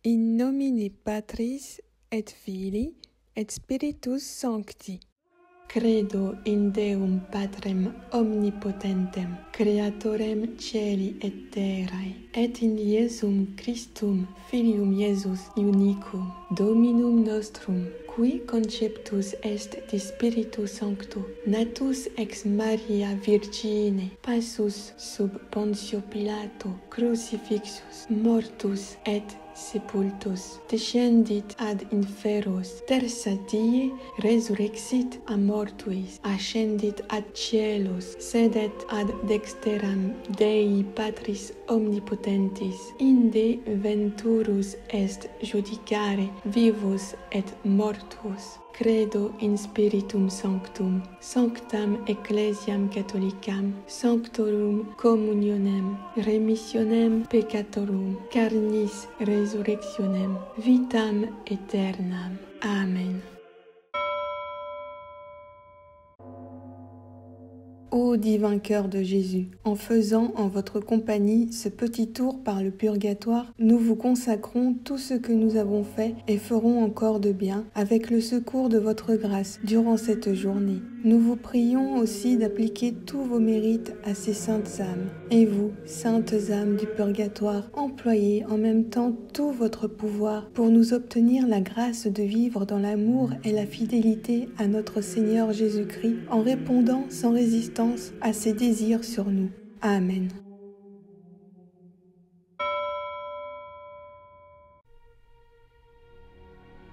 In nomine Patris et Filii et Spiritus Sancti. Credo in Deum Patrem omnipotentem, Creatorem Caeli et terrae, et in Iesum Christum Filium Iesus unicum, Dominum nostrum, qui conceptus est de Spiritu Sancto, natus ex Maria Virgine, passus sub Pontio Pilato, crucifixus, mortus et sepultus, descendit ad inferos, tertia die resurrexit a mortuis, ascendit ad cielos, sedet ad dexteram Dei Patris omnipotentis, inde venturus est judicare vivus et mortuos. Credo in Spiritum Sanctum, Sanctam Ecclesiam Catholicam, Sanctorum Communionem, Remissionem Peccatorum, Carnis Resurrectionem, Vitam Aeternam. Amen. Ô divin cœur de Jésus, en faisant en votre compagnie ce petit tour par le purgatoire, nous vous consacrons tout ce que nous avons fait et ferons encore de bien avec le secours de votre grâce durant cette journée. Nous vous prions aussi d'appliquer tous vos mérites à ces saintes âmes. Et vous, saintes âmes du purgatoire, employez en même temps tout votre pouvoir pour nous obtenir la grâce de vivre dans l'amour et la fidélité à notre Seigneur Jésus-Christ en répondant sans résistance à ses désirs sur nous. Amen.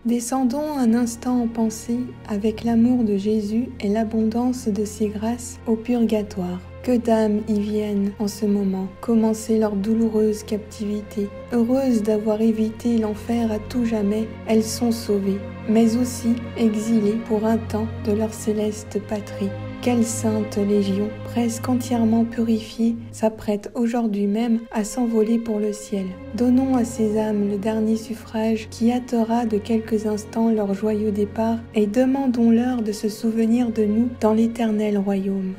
Descendons un instant en pensée avec l'amour de Jésus et l'abondance de ses grâces au purgatoire. Que d'âmes y viennent en ce moment, commencer leur douloureuse captivité. Heureuses d'avoir évité l'enfer à tout jamais, elles sont sauvées, mais aussi exilées pour un temps de leur céleste patrie. Quelle sainte légion, presque entièrement purifiée, s'apprête aujourd'hui même à s'envoler pour le ciel. Donnons à ces âmes le dernier suffrage qui hâtera de quelques instants leur joyeux départ et demandons-leur de se souvenir de nous dans l'éternel royaume.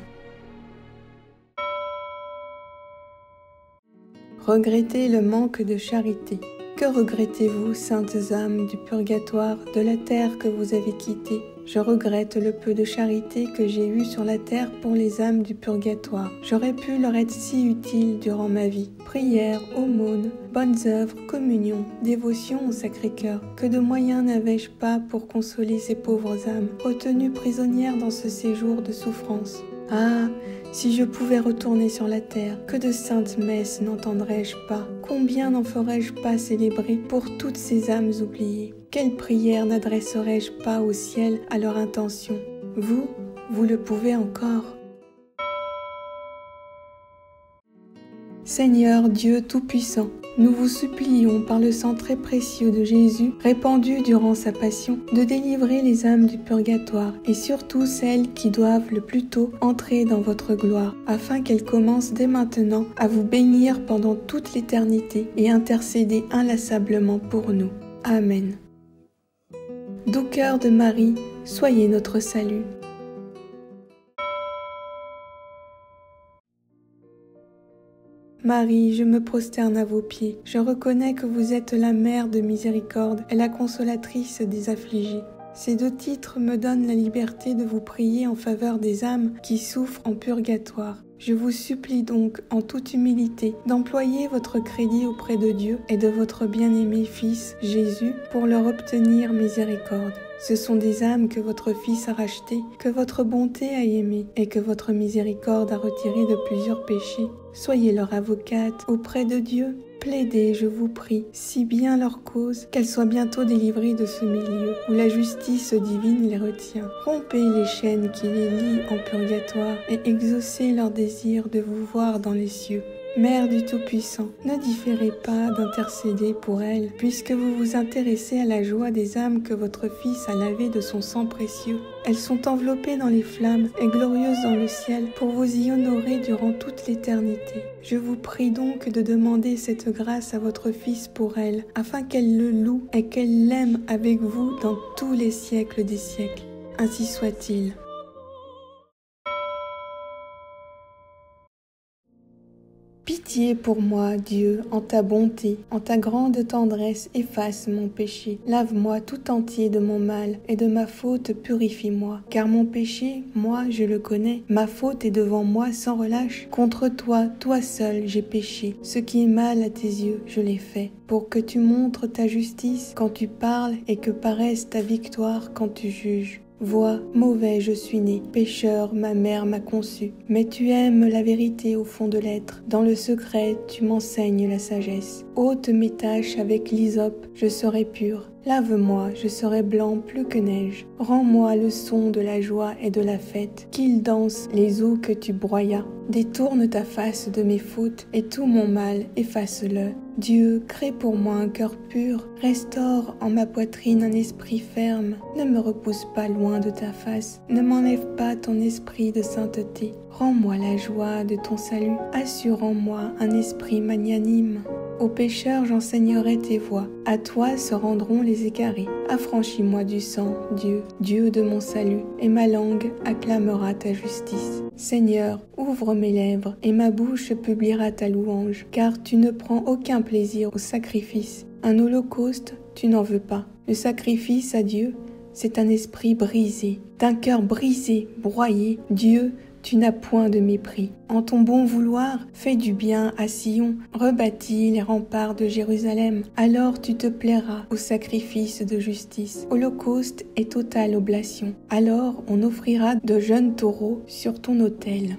Regrettez le manque de charité. Que regrettez-vous, saintes âmes du purgatoire, de la terre que vous avez quittée? Je regrette le peu de charité que j'ai eu sur la terre pour les âmes du purgatoire. J'aurais pu leur être si utile durant ma vie. Prières, aumônes, bonnes œuvres, communion, dévotion au Sacré-Cœur. Que de moyens n'avais-je pas pour consoler ces pauvres âmes, retenues prisonnières dans ce séjour de souffrance? Ah, si je pouvais retourner sur la terre, que de saintes messes n'entendrais-je pas? Combien n'en ferais-je pas célébrer pour toutes ces âmes oubliées? Quelles prières n'adresserais-je pas au ciel à leur intention? Vous le pouvez encore. Seigneur Dieu Tout-Puissant, nous vous supplions par le sang très précieux de Jésus, répandu durant sa passion, de délivrer les âmes du purgatoire et surtout celles qui doivent le plus tôt entrer dans votre gloire, afin qu'elles commencent dès maintenant à vous bénir pendant toute l'éternité et intercéder inlassablement pour nous. Amen. Doux cœur de Marie, soyez notre salut. Marie, je me prosterne à vos pieds. Je reconnais que vous êtes la mère de miséricorde et la consolatrice des affligés. Ces deux titres me donnent la liberté de vous prier en faveur des âmes qui souffrent en purgatoire. Je vous supplie donc, en toute humilité, d'employer votre crédit auprès de Dieu et de votre bien-aimé Fils, Jésus, pour leur obtenir miséricorde. Ce sont des âmes que votre Fils a rachetées, que votre bonté a aimées et que votre miséricorde a retirées de plusieurs péchés. Soyez leur avocate auprès de Dieu. Plaidez, je vous prie, si bien leur cause, qu'elles soient bientôt délivrées de ce milieu où la justice divine les retient. Rompez les chaînes qui les lient en purgatoire et exaucez leur désir de vous voir dans les cieux. Mère du Tout-Puissant, ne différez pas d'intercéder pour elles, puisque vous vous intéressez à la joie des âmes que votre Fils a lavées de son sang précieux. Elles sont enveloppées dans les flammes et glorieuses dans le ciel pour vous y honorer durant toute l'éternité. Je vous prie donc de demander cette grâce à votre Fils pour elles, afin qu'elle le loue et qu'elle l'aime avec vous dans tous les siècles des siècles. Ainsi soit-il. pitié pour moi, Dieu, en ta bonté, en ta grande tendresse, efface mon péché. Lave-moi tout entier de mon mal, et de ma faute purifie-moi. Car mon péché, moi, je le connais. Ma faute est devant moi sans relâche. Contre toi, toi seul, j'ai péché. Ce qui est mal à tes yeux, je l'ai fait. Pour que tu montres ta justice quand tu parles, et que paraisse ta victoire quand tu juges. Vois, mauvais je suis né, pécheur, ma mère m'a conçu. Mais tu aimes la vérité au fond de l'être. Dans le secret, tu m'enseignes la sagesse. Ôte mes taches avec l'hysope, je serai pur. Lave-moi, je serai blanc plus que neige. Rends-moi le son de la joie et de la fête, qu'ils dansent les eaux que tu broyas. Détourne ta face de mes fautes, et tout mon mal, efface-le. Dieu, crée pour moi un cœur pur, restaure en ma poitrine un esprit ferme. Ne me repousse pas loin de ta face, ne m'enlève pas ton esprit de sainteté. Rends-moi la joie de ton salut, assure en moi un esprit magnanime. Aux pécheurs j'enseignerai tes voies, à toi se rendront les égarés. Affranchis-moi du sang, Dieu, Dieu de mon salut, et ma langue acclamera ta justice. Seigneur, ouvre mes lèvres, et ma bouche publiera ta louange, car tu ne prends aucun plaisir au sacrifice. Un holocauste, tu n'en veux pas. Le sacrifice à Dieu, c'est un esprit brisé, d'un cœur brisé, broyé. Dieu, tu n'as point de mépris. En ton bon vouloir, fais du bien à Sion, rebâtis les remparts de Jérusalem. Alors tu te plairas au sacrifice de justice, holocauste et totale oblation. Alors on offrira de jeunes taureaux sur ton autel.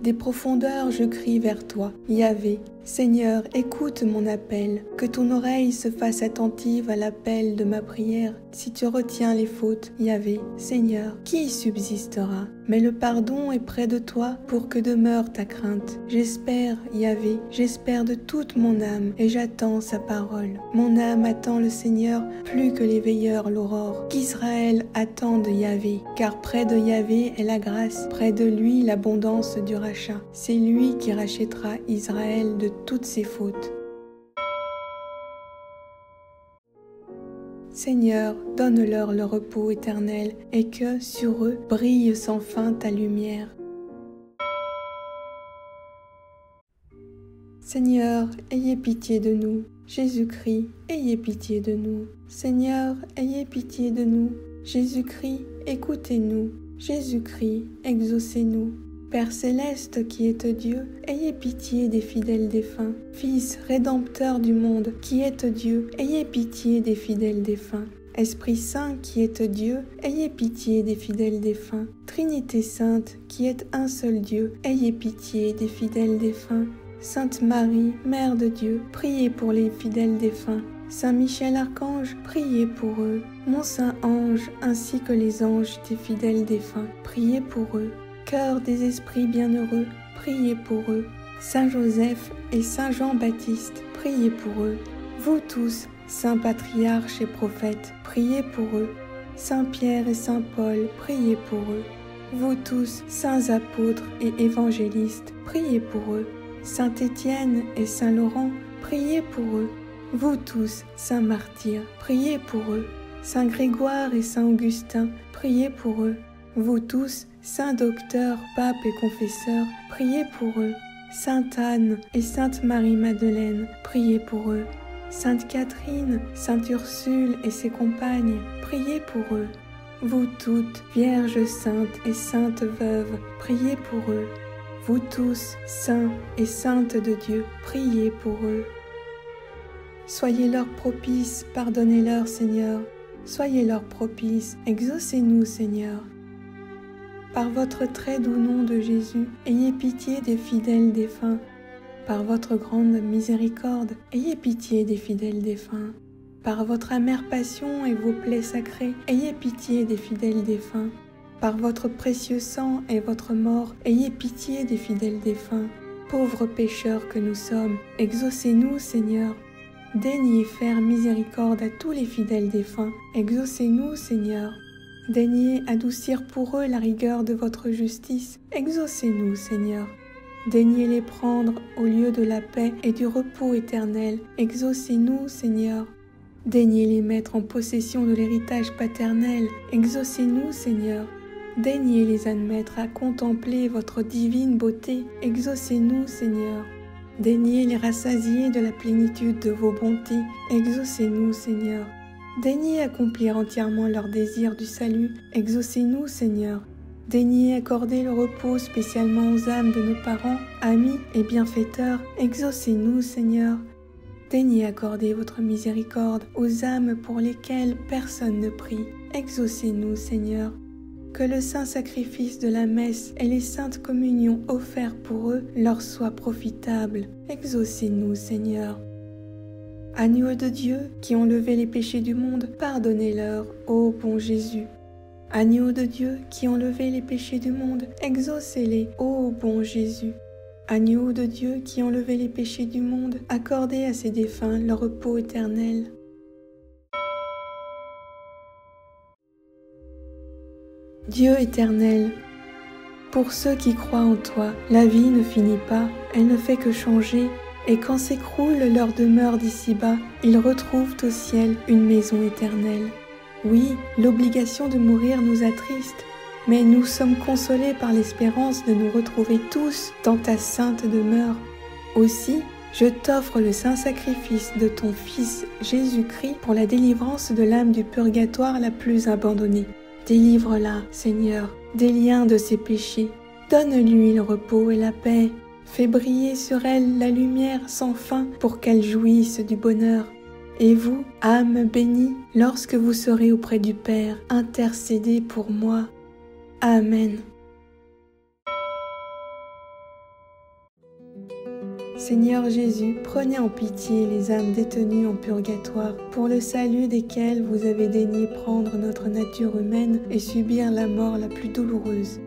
Des profondeurs je crie vers toi, Yahvé. Seigneur, écoute mon appel, que ton oreille se fasse attentive à l'appel de ma prière. Si tu retiens les fautes, Yahvé, Seigneur, qui subsistera? Mais le pardon est près de toi pour que demeure ta crainte. J'espère, Yahvé, j'espère de toute mon âme, et j'attends sa parole. Mon âme attend le Seigneur plus que les veilleurs l'aurore. Qu'Israël attende Yahvé, car près de Yahvé est la grâce, près de lui l'abondance du rachat. C'est lui qui rachètera Israël de toutes ses fautes. Seigneur, donne-leur le repos éternel, et que, sur eux, brille sans fin ta lumière. Seigneur, ayez pitié de nous. Jésus-Christ, ayez pitié de nous. Seigneur, ayez pitié de nous. Jésus-Christ, écoutez-nous. Jésus-Christ, exaucez-nous. Père céleste qui êtes Dieu, ayez pitié des fidèles défunts. Fils rédempteur du monde qui êtes Dieu, ayez pitié des fidèles défunts. Esprit Saint qui êtes Dieu, ayez pitié des fidèles défunts. Trinité Sainte qui êtes un seul Dieu, ayez pitié des fidèles défunts. Sainte Marie, Mère de Dieu, priez pour les fidèles défunts. Saint Michel Archange, priez pour eux. Mon Saint Ange, ainsi que les anges des fidèles défunts, priez pour eux. Cœur des esprits bienheureux, priez pour eux. Saint Joseph et Saint Jean-Baptiste, priez pour eux. Vous tous, saints patriarches et prophètes, priez pour eux. Saint Pierre et Saint Paul, priez pour eux. Vous tous, saints apôtres et évangélistes, priez pour eux. Saint Étienne et Saint Laurent, priez pour eux. Vous tous, saints martyrs, priez pour eux. Saint Grégoire et Saint Augustin, priez pour eux. Vous tous, saints docteurs, papes et confesseurs, priez pour eux. Sainte Anne et Sainte Marie-Madeleine, priez pour eux. Sainte Catherine, Sainte Ursule et ses compagnes, priez pour eux. Vous toutes, Vierges saintes et saintes veuves, priez pour eux. Vous tous, saints et saintes de Dieu, priez pour eux. Soyez-leur propices, pardonnez-leur, Seigneur. Soyez-leur propices, exaucez-nous, Seigneur. Par votre très doux nom de Jésus, ayez pitié des fidèles défunts. Par votre grande miséricorde, ayez pitié des fidèles défunts. Par votre amère passion et vos plaies sacrées, ayez pitié des fidèles défunts. Par votre précieux sang et votre mort, ayez pitié des fidèles défunts. Pauvres pécheurs que nous sommes, exaucez-nous, Seigneur. Daignez faire miséricorde à tous les fidèles défunts. Exaucez-nous, Seigneur. Daignez adoucir pour eux la rigueur de votre justice. Exaucez-nous, Seigneur. Daignez les prendre au lieu de la paix et du repos éternel. Exaucez-nous, Seigneur. Daignez les mettre en possession de l'héritage paternel. Exaucez-nous, Seigneur. daignez les admettre à contempler votre divine beauté. Exaucez-nous, Seigneur. Daignez les rassasier de la plénitude de vos bontés. Exaucez-nous, Seigneur. Daignez accomplir entièrement leur désir du salut. Exaucez-nous, Seigneur. Daignez accorder le repos spécialement aux âmes de nos parents, amis et bienfaiteurs. Exaucez-nous, Seigneur. Daignez accorder votre miséricorde aux âmes pour lesquelles personne ne prie. Exaucez-nous, Seigneur. Que le saint sacrifice de la messe et les saintes communions offertes pour eux leur soient profitables. Exaucez-nous, Seigneur. Agneaux de Dieu qui ont levé les péchés du monde, pardonnez-leur, ô bon Jésus. Agneaux de Dieu qui ont levé les péchés du monde, exaucez-les, ô bon Jésus. Agneaux de Dieu qui ont levé les péchés du monde, accordez à ces défunts leur repos éternel. Dieu éternel, pour ceux qui croient en toi, la vie ne finit pas, elle ne fait que changer, et quand s'écroule leur demeure d'ici-bas, ils retrouvent au ciel une maison éternelle. Oui, l'obligation de mourir nous attriste, mais nous sommes consolés par l'espérance de nous retrouver tous dans ta sainte demeure. Aussi, je t'offre le saint sacrifice de ton Fils Jésus-Christ pour la délivrance de l'âme du purgatoire la plus abandonnée. Délivre-la, Seigneur, des liens de ses péchés. Donne-lui le repos et la paix. Fais briller sur elle la lumière sans fin pour qu'elle jouisse du bonheur. Et vous, âme bénie, lorsque vous serez auprès du Père, intercédez pour moi. Amen. Seigneur Jésus, prenez en pitié les âmes détenues en purgatoire, pour le salut desquelles vous avez daigné prendre notre nature humaine et subir la mort la plus douloureuse.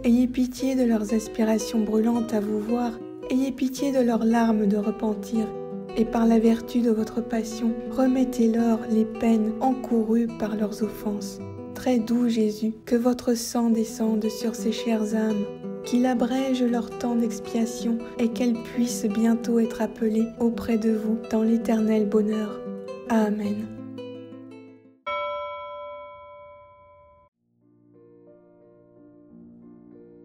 Ayez pitié de leurs aspirations brûlantes à vous voir, ayez pitié de leurs larmes de repentir, et par la vertu de votre passion, remettez-leur les peines encourues par leurs offenses. Très doux Jésus, que votre sang descende sur ces chères âmes, qu'il abrège leur temps d'expiation et qu'elles puissent bientôt être appelées auprès de vous dans l'éternel bonheur. Amen.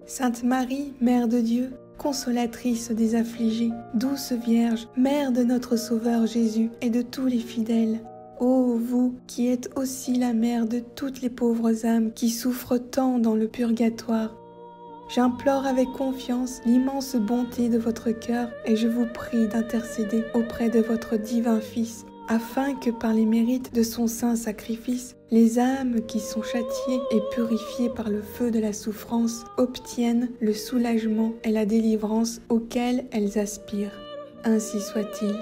Sainte Marie, Mère de Dieu, consolatrice des affligés, douce Vierge, Mère de notre Sauveur Jésus et de tous les fidèles, ô vous qui êtes aussi la mère de toutes les pauvres âmes qui souffrent tant dans le purgatoire, j'implore avec confiance l'immense bonté de votre cœur et je vous prie d'intercéder auprès de votre divin Fils, afin que par les mérites de son saint sacrifice, les âmes qui sont châtiées et purifiées par le feu de la souffrance obtiennent le soulagement et la délivrance auxquels elles aspirent. Ainsi soit-il.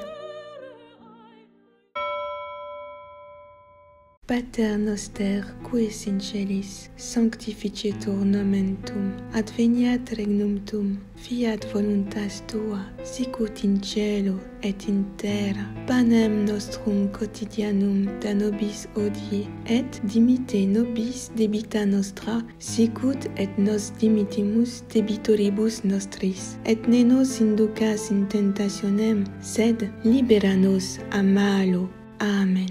Pater noster, qui es in celis, sanctificetur nomen tuum, adveniat regnum tuum, fiat voluntas tua, sicut in cielo et in terra. Panem nostrum quotidianum da nobis hodie, et dimitte nobis debita nostra, sicut et nos dimittimus debitoribus nostris. Et ne nos inducas in tentationem, sed libera nos a malo. Amen.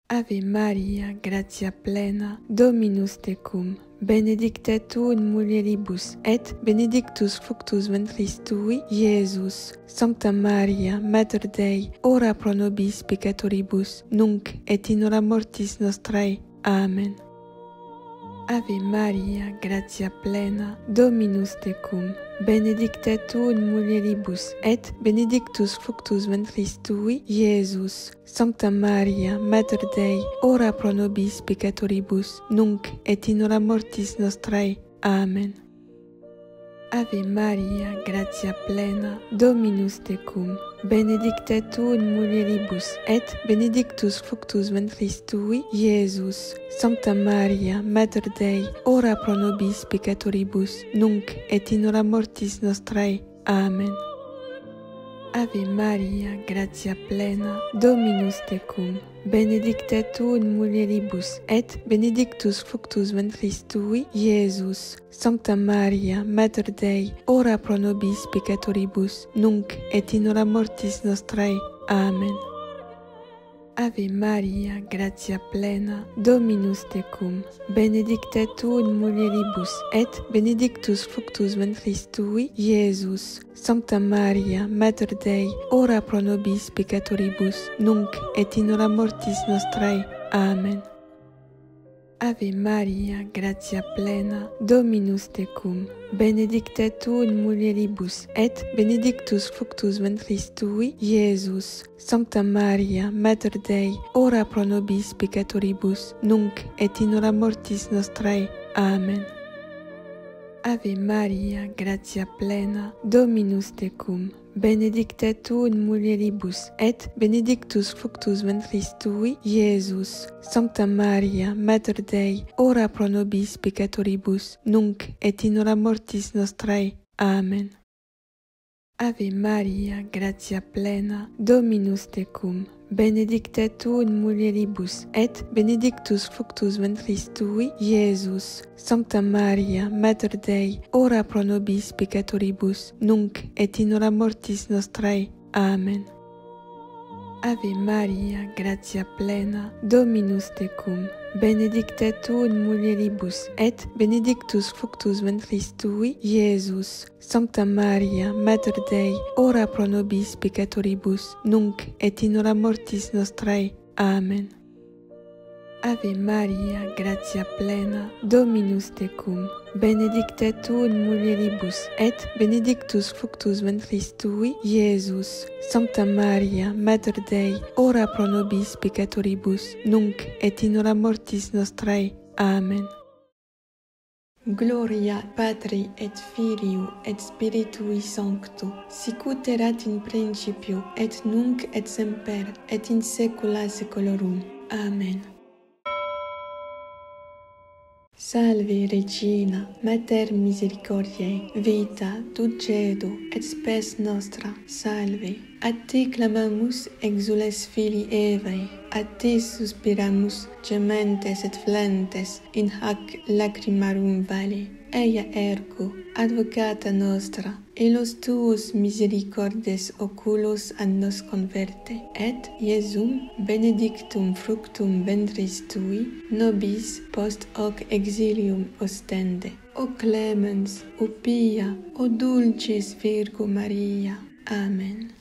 Ave Maria, gratia plena, Dominus tecum, benedicta tu in mulieribus, et benedictus fructus ventris tui, Iesus. Sancta Maria, Mater Dei, ora pro nobis peccatoribus, nunc et in hora mortis nostrae. Amen. Ave Maria, gratia plena, Dominus tecum, benedicta tu in mulieribus, et benedictus fructus ventris tui, Iesus. Sancta Maria, Mater Dei, ora pro nobis peccatoribus, nunc et in hora mortis nostrae. Amen. Ave Maria, gratia plena, Dominus tecum, benedicta tu in mulieribus, et benedictus fructus ventris tui, Iesus. Sancta Maria, Mater Dei, ora pro nobis peccatoribus, nunc et in hora mortis nostrae. Amen. Ave Maria, gratia plena, Dominus tecum, benedicta tu in mulieribus, et benedictus fructus ventris tui, Iesus. Sancta Maria, Mater Dei, ora pro nobis peccatoribus, nunc et in hora mortis nostrae. Amen. Ave Maria, gratia plena, Dominus tecum, benedicta tu in mulieribus, et benedictus fructus ventris tui, Iesus. Sancta Maria, Mater Dei, ora pro nobis peccatoribus, nunc et in hora mortis nostrae. Amen. Ave Maria, gratia plena, Dominus tecum, benedicta tu in mulieribus, et benedictus fructus ventris tui, Iesus. Sancta Maria, Mater Dei, ora pro nobis peccatoribus, nunc et in hora mortis nostrae. Amen. Ave Maria, gratia plena, Dominus tecum, benedicta tu in mulieribus, et benedictus fructus ventris tui, Iesus. Sancta Maria, Mater Dei, ora pro nobis peccatoribus, nunc et in hora mortis nostrae. Amen. Ave Maria, gratia plena, Dominus tecum, benedicta tu in mulieribus, et benedictus fructus ventris tui, Iesus. Sancta Maria, Mater Dei, ora pro nobis peccatoribus, nunc et in hora mortis nostrae. Amen. Ave Maria, gratia plena, Dominus tecum, benedicta tu in mulieribus, et benedictus fructus ventris tui, Iesus. Sancta Maria, Mater Dei, ora pro nobis peccatoribus, nunc et in hora mortis nostrae. Amen. Ave Maria, gratia plena, Dominus tecum, benedicta tu in mulieribus, et benedictus fructus ventris tui, Iesus. Sancta Maria, Mater Dei, ora pro nobis peccatoribus, nunc et in hora mortis nostrae. Amen. Gloria Patri et Filio et Spiritui Sancto, sicut erat in principio, et nunc et semper, et in saecula saeculorum. Amen. Salve Regina, Mater misericordiae, vita, dulcedo, et spes nostra, salve. A te clamamus exules filii Evae, a te suspiramus, gementes et flentes, in hac lacrimarum vale. Eia ergo, advocata nostra, elos tuos misericordes oculos ad nos converte, et Iesum benedictum fructum ventris tui, nobis post hoc exilium ostende. O clemens, o pia, o dulcis Virgo Maria. Amen.